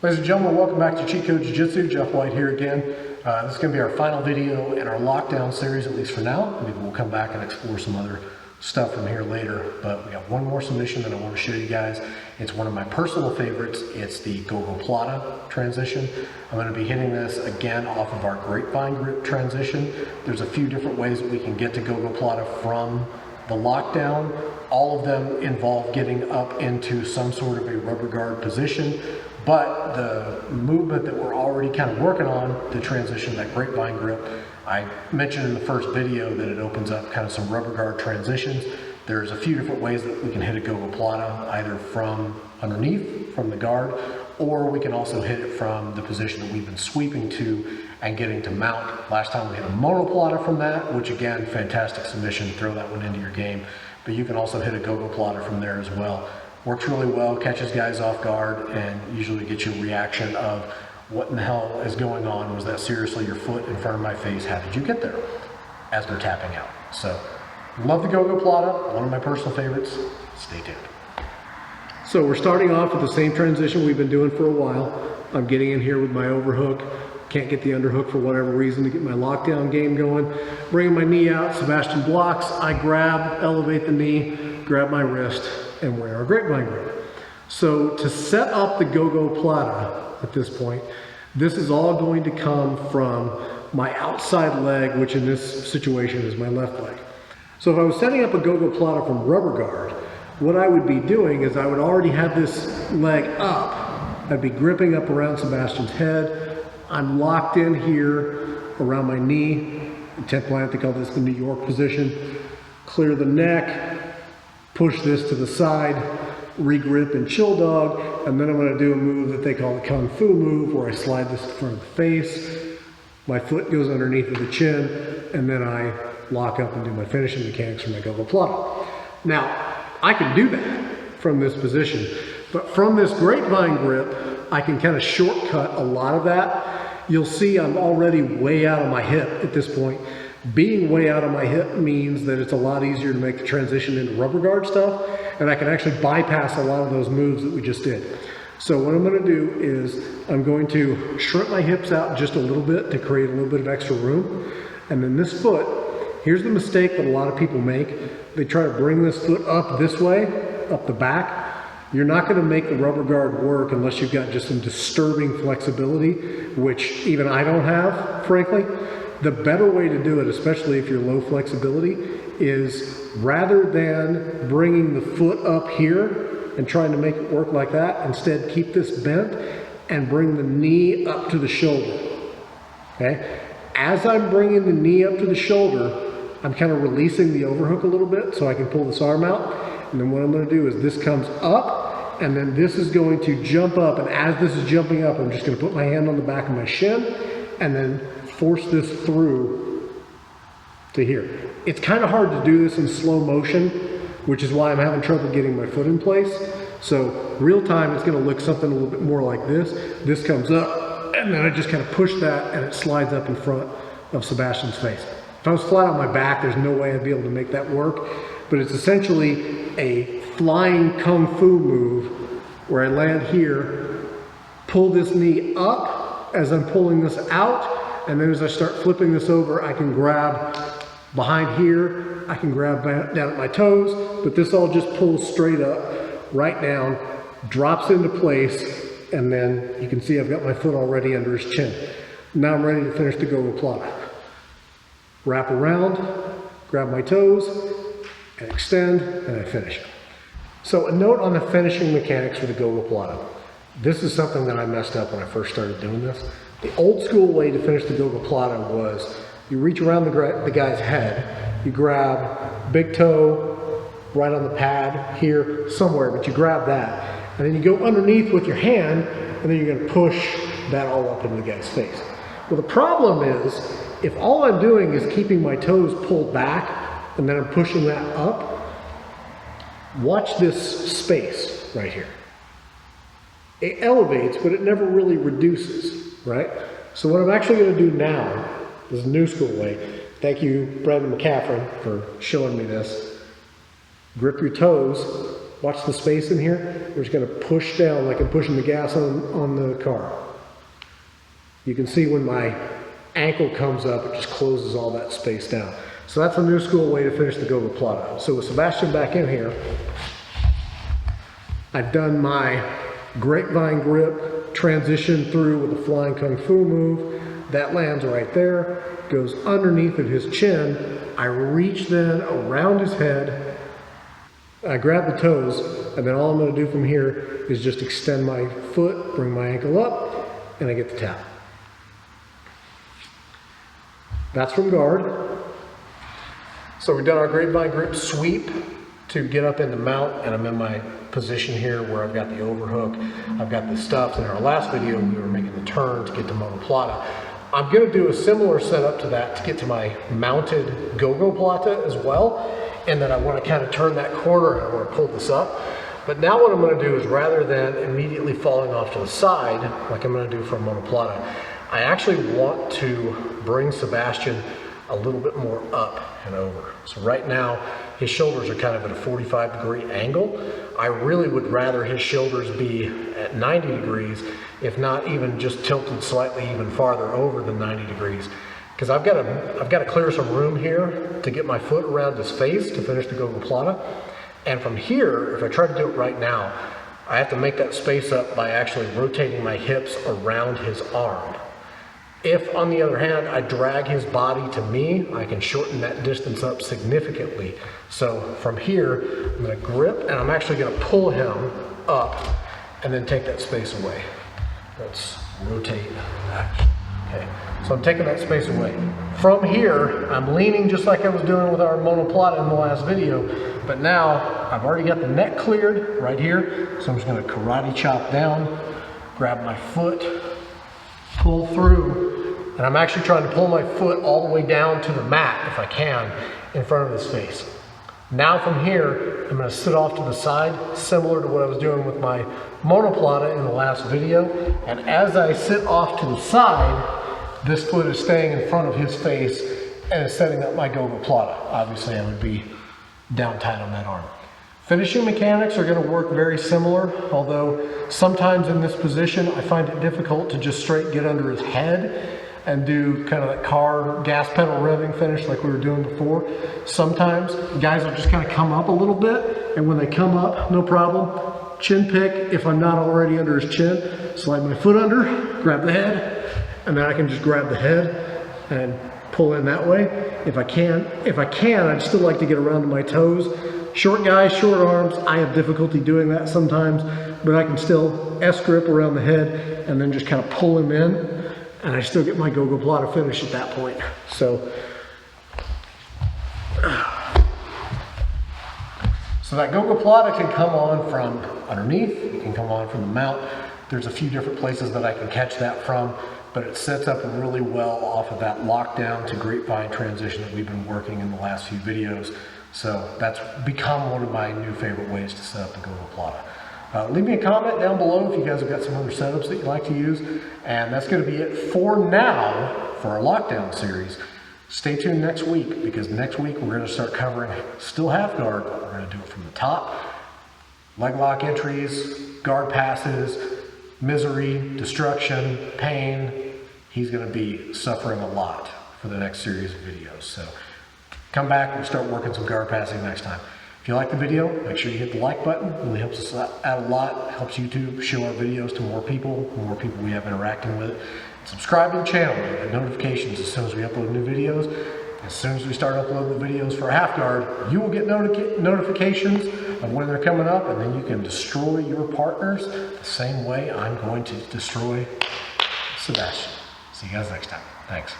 Ladies and gentlemen, welcome back to Cheat Code Jiu-Jitsu. Jeff White here again. This is going to be our final video in our lockdown series, at least for now. Maybe we'll come back and explore some other stuff from here later. But we got one more submission that I want to show you guys. It's one of my personal favorites. It's the Gogoplata transition. I'm going to be hitting this again off of our Grapevine grip transition. There's a few different ways that we can get to Gogoplata from the lockdown. All of them involve getting up into some sort of a rubber guard position. But the movement that we're already kind of working on, the transition, that Grapevine grip, I mentioned in the first video that it opens up kind of some rubber guard transitions. There's a few different ways that we can hit a Gogoplata, either from underneath, from the guard, or we can also hit it from the position that we've been sweeping to and getting to mount. Last time we hit a monoplata from that, which again, fantastic submission, throw that one into your game. But you can also hit a Gogoplata from there as well. Works really well, catches guys off guard, and usually gets you a reaction of what in the hell is going on? Was that seriously your foot in front of my face? How did you get there? As they're tapping out. So, love the Gogoplata, one of my personal favorites. Stay tuned. So we're starting off with the same transition we've been doing for a while. I'm getting in here with my overhook. Can't get the underhook for whatever reason to get my lockdown game going. Bringing my knee out, Sebastian blocks, I grab, elevate the knee, grab my wrist, and wear our Grapevine grip. So to set up the Gogoplata at this point, this is all going to come from my outside leg, which in this situation is my left leg. So if I was setting up a Gogoplata from rubber guard, what I would be doing is I would already have this leg up. I'd be gripping up around Sebastian's head. I'm locked in here around my knee. In 10th line, they call this the New York position. Clear the neck. Push this to the side, regrip and chill dog, and then I'm going to do a move that they call the Kung Fu move, where I slide this in front of the face, my foot goes underneath of the chin, and then I lock up and do my finishing mechanics from my Gogoplata. Now, I can do that from this position, but from this Grapevine grip, I can kind of shortcut a lot of that. You'll see I'm already way out of my hip at this point. Being way out of my hip means that it's a lot easier to make the transition into rubber guard stuff, and I can actually bypass a lot of those moves that we just did. So what I'm going to do is I'm going to shrimp my hips out just a little bit to create a little bit of extra room. And then this foot, here's the mistake that a lot of people make. They try to bring this foot up this way, up the back. You're not going to make the rubber guard work unless you've got just some disturbing flexibility, which even I don't have, frankly. The better way to do it, especially if you're low flexibility, is rather than bringing the foot up here and trying to make it work like that, instead keep this bent and bring the knee up to the shoulder. Okay? As I'm bringing the knee up to the shoulder, I'm kind of releasing the overhook a little bit so I can pull this arm out. And then what I'm going to do is this comes up, and then this is going to jump up. And as this is jumping up, I'm just going to put my hand on the back of my shin and then force this through to here. It's kind of hard to do this in slow motion, which is why I'm having trouble getting my foot in place. So real time, it's going to look something a little bit more like this. This comes up, and then I just kind of push that, and it slides up in front of Sebastian's face. If I was flat on my back, there's no way I'd be able to make that work, but it's essentially a flying Kung Fu move where I land here, pull this knee up as I'm pulling this out, and then as I start flipping this over, I can grab behind here, I can grab down at my toes, but this all just pulls straight up, right down, drops into place, and then you can see I've got my foot already under his chin. Now I'm ready to finish the Gogoplata. Wrap around, grab my toes, and extend, and I finish. So a note on the finishing mechanics for the Gogoplata. This is something that I messed up when I first started doing this. The old school way to finish the Gogoplata was you reach around the guy's head, you grab big toe right on the pad here somewhere, but you grab that, and then you go underneath with your hand, and then you're going to push that all up into the guy's face. Well, the problem is, if all I'm doing is keeping my toes pulled back, and then I'm pushing that up, watch this space right here. It elevates, but it never really reduces, right? So what I'm actually going to do now is a new school way. Thank you, Brandon McCaffrey, for showing me this. Grip your toes watch the space in here. We're just gonna push down like I'm pushing the gas on the car. You can see when my ankle comes up, it just closes all that space down. So that's a new school way to finish the Gogoplata. So with Sebastian back in here, I've done my grapevine grip, transition through with a flying kung fu move. That lands right there, goes underneath of his chin. I reach then around his head, I grab the toes, and then all I'm gonna do from here is just extend my foot, bring my ankle up, and I get the tap. That's from guard. So we've done our grapevine grip sweep to get up into mount, and I'm in my position here where I've got the overhook, I've got the stuff. In our last video, we were making the turn to get to monoplata. I'm gonna do a similar setup to that to get to my mounted Gogoplata as well, and then I wanna kind of turn that corner and I wanna pull this up. But now what I'm gonna do is rather than immediately falling off to the side, like I'm gonna do for a monoplata, I actually want to bring Sebastian a little bit more up and over. So right now, his shoulders are kind of at a 45-degree angle. I really would rather his shoulders be at 90 degrees, if not even just tilted slightly even farther over than 90 degrees. Because I've got to clear some room here to get my foot around his face to finish the Gogoplata. And from here, if I try to do it right now, I have to make that space up by actually rotating my hips around his arm. If, on the other hand, I drag his body to me, I can shorten that distance up significantly. So from here, I'm gonna grip, and I'm actually gonna pull him up and then take that space away. Let's rotate that. Okay, so I'm taking that space away. From here, I'm leaning just like I was doing with our monoplata in the last video, but now I've already got the neck cleared right here, so I'm just gonna karate chop down, grab my foot, pull through, and I'm actually trying to pull my foot all the way down to the mat, if I can, in front of his face. Now from here, I'm gonna sit off to the side, similar to what I was doing with my monoplata in the last video. And as I sit off to the side, this foot is staying in front of his face and is setting up my Gogoplata. Obviously, I would be down tight on that arm. Finishing mechanics are going to work very similar, although sometimes in this position I find it difficult to just straight get under his head and do kind of that car gas pedal revving finish like we were doing before. Sometimes guys will just kind of come up a little bit, and when they come up, no problem, chin pick if I'm not already under his chin, slide my foot under, grab the head, and then I can just grab the head and pull in that way. If I can, I'd still like to get around to my toes. Short guys, short arms, I have difficulty doing that sometimes, but I can still S-grip around the head and then just kind of pull him in, and I still get my Gogoplata finish at that point. So that Gogoplata can come on from underneath, it can come on from the mount. There's a few different places that I can catch that from, but it sets up really well off of that lockdown to grapevine transition that we've been working in the last few videos. So that's become one of my new favorite ways to set up the Gogoplata. Leave me a comment down below if you guys have got some other setups that you like to use. And that's going to be it for now for our lockdown series. Stay tuned next week, because next week we're going to start covering still half guard, but we're going to do it from the top. Leg lock entries, guard passes, misery, destruction, pain. He's going to be suffering a lot for the next series of videos. So come back, we'll start working some guard passing next time. If you like the video, make sure you hit the like button. It really helps us out a lot. It helps YouTube show our videos to more people we have interacting with it. Subscribe to the channel, you get notifications as soon as we upload new videos. As soon as we start uploading the videos for half guard, you will get notifications of when they're coming up, and then you can destroy your partners the same way I'm going to destroy Sebastian. See you guys next time. Thanks.